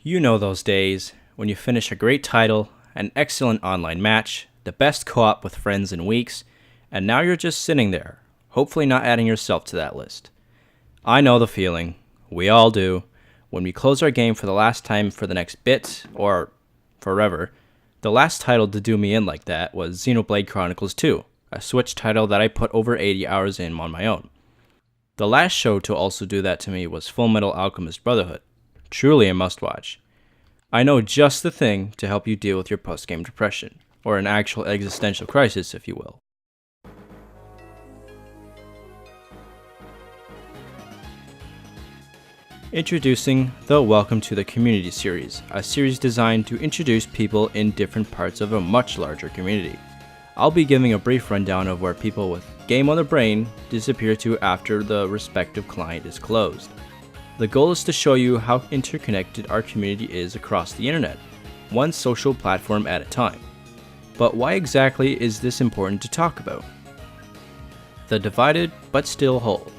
You know those days when you finish a great title, an excellent online match, the best co-op with friends in weeks, and now you're just sitting there, hopefully not adding yourself to that list. I know the feeling. We all do. When we close our game for the last time for the next bit, or forever. The last title to do me in like that was Xenoblade Chronicles 2, a Switch title that I put over 80 hours in on my own. The last show to also do that to me was Fullmetal Alchemist Brotherhood. Truly a must-watch. I know just the thing to help you deal with your post-game depression, or an actual existential crisis, if you will. Introducing the Welcome to the Community series, a series designed to introduce people in different parts of a much larger community. I'll be giving a brief rundown of where people with game on their brain disappear to after the respective client is closed. The goal is to show you how interconnected our community is across the internet, one social platform at a time. But why exactly is this important to talk about? The divided but still whole.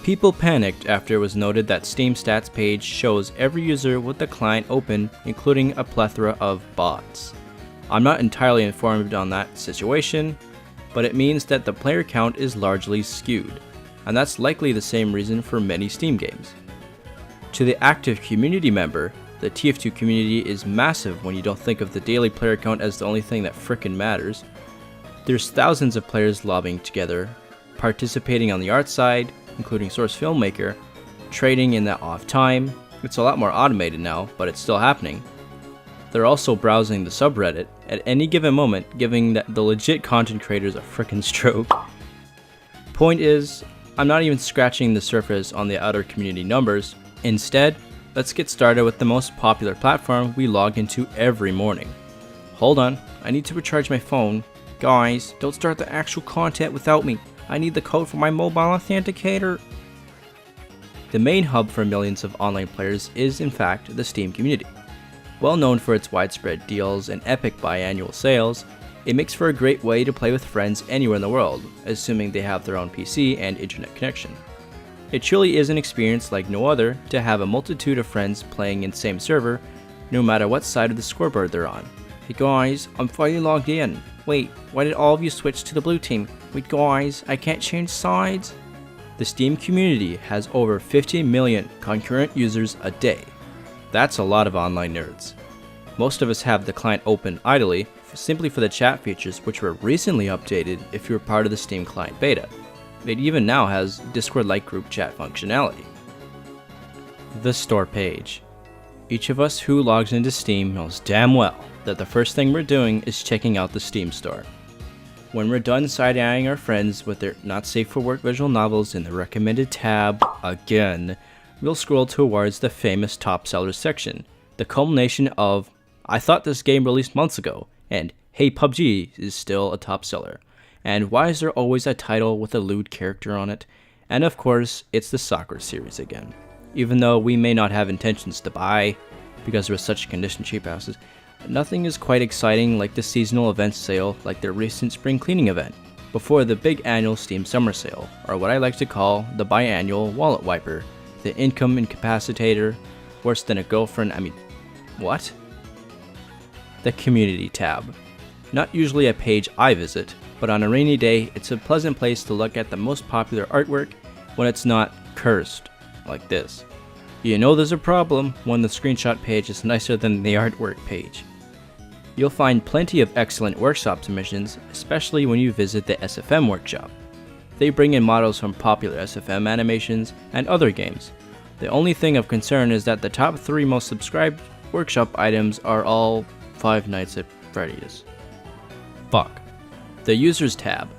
People panicked after it was noted that Steam stats page shows every user with the client open, including a plethora of bots. I'm not entirely informed on that situation, but it means that the player count is largely skewed, and that's likely the same reason for many Steam games. To the active community member, the TF2 community is massive when you don't think of the daily player count as the only thing that frickin' matters. There's thousands of players lobbying together, participating on the art side, including source filmmaker, trading in the off time. It's a lot more automated now, but it's still happening. They're also browsing the subreddit at any given moment, giving the legit content creators a frickin' stroke. Point is, I'm not even scratching the surface on the outer community numbers. Instead, let's get started with the most popular platform we log into every morning. Hold on, I need to recharge my phone. Guys, don't start the actual content without me. I need the code for my mobile authenticator. The main hub for millions of online players is in fact the Steam community. Well known for its widespread deals and epic biannual sales, it makes for a great way to play with friends anywhere in the world, assuming they have their own PC and internet connection. It truly is an experience like no other to have a multitude of friends playing in the same server, no matter what side of the scoreboard they're on. Hey guys, I'm finally logged in. Wait, why did all of you switch to the blue team? Wait guys, I can't change sides. The Steam community has over 50 million concurrent users a day. That's a lot of online nerds. Most of us have the client open idly, simply for the chat features which were recently updated if you're part of the Steam client beta. It even now has Discord-like group chat functionality. The store page. Each of us who logs into Steam knows damn well that the first thing we're doing is checking out the Steam store. When we're done side-eyeing our friends with their not safe for work visual novels in the recommended tab again, we'll scroll towards the famous top sellers section, the culmination of, I thought this game released months ago, and hey PUBG is still a top seller. And why is there always a title with a lewd character on it? And of course, it's the soccer series again. Even though we may not have intentions to buy, because there was such condition cheap houses, nothing is quite exciting like the seasonal event sale like their recent spring cleaning event, before the big annual Steam summer sale, or what I like to call the biannual wallet wiper, the income incapacitator, worse than a girlfriend, what? The community tab. Not usually a page I visit, but on a rainy day, it's a pleasant place to look at the most popular artwork when it's not cursed, like this. You know there's a problem when the screenshot page is nicer than the artwork page. You'll find plenty of excellent workshop submissions, especially when you visit the SFM workshop. They bring in models from popular SFM animations and other games. The only thing of concern is that the top 3 most subscribed workshop items are all Five Nights at Freddy's. Fuck. The Users tab.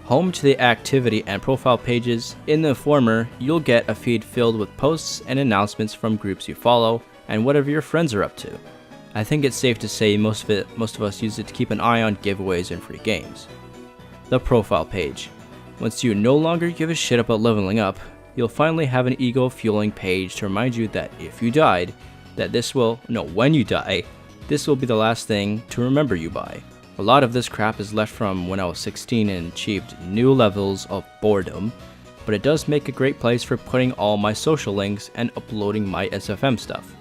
Home to the activity and profile pages. In the former, you'll get a feed filled with posts and announcements from groups you follow and whatever your friends are up to. I think it's safe to say most of us use it to keep an eye on giveaways and free games. The profile page. Once you no longer give a shit about leveling up, you'll finally have an ego-fueling page to remind you that if you died, when you die, this will be the last thing to remember you by. A lot of this crap is left from when I was 16 and achieved new levels of boredom, but it does make a great place for putting all my social links and uploading my SFM stuff.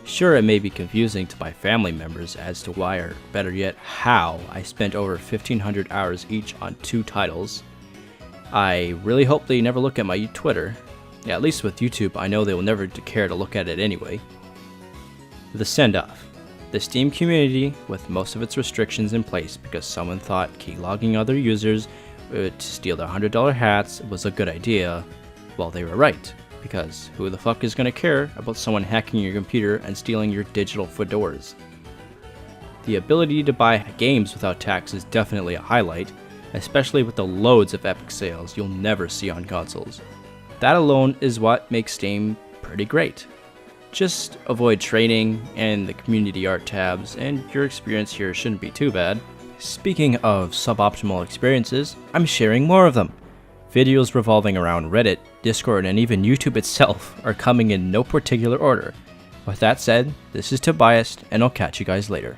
Sure, it may be confusing to my family members as to why, or better yet, how I spent over 1,500 hours each on 2 titles. I really hope they never look at my Twitter. Yeah, at least with YouTube, I know they will never care to look at it anyway. The send-off. The Steam community, with most of its restrictions in place because someone thought keylogging other users to steal their $100 hats was a good idea, well, they were right. Because who the fuck is going to care about someone hacking your computer and stealing your digital fedoras? The ability to buy games without tax is definitely a highlight, especially with the loads of epic sales you'll never see on consoles. That alone is what makes Steam pretty great. Just avoid trading and the community art tabs, and your experience here shouldn't be too bad. Speaking of suboptimal experiences, I'm sharing more of them. Videos revolving around Reddit, Discord, and even YouTube itself are coming in no particular order. With that said, this is Tobiased, and I'll catch you guys later.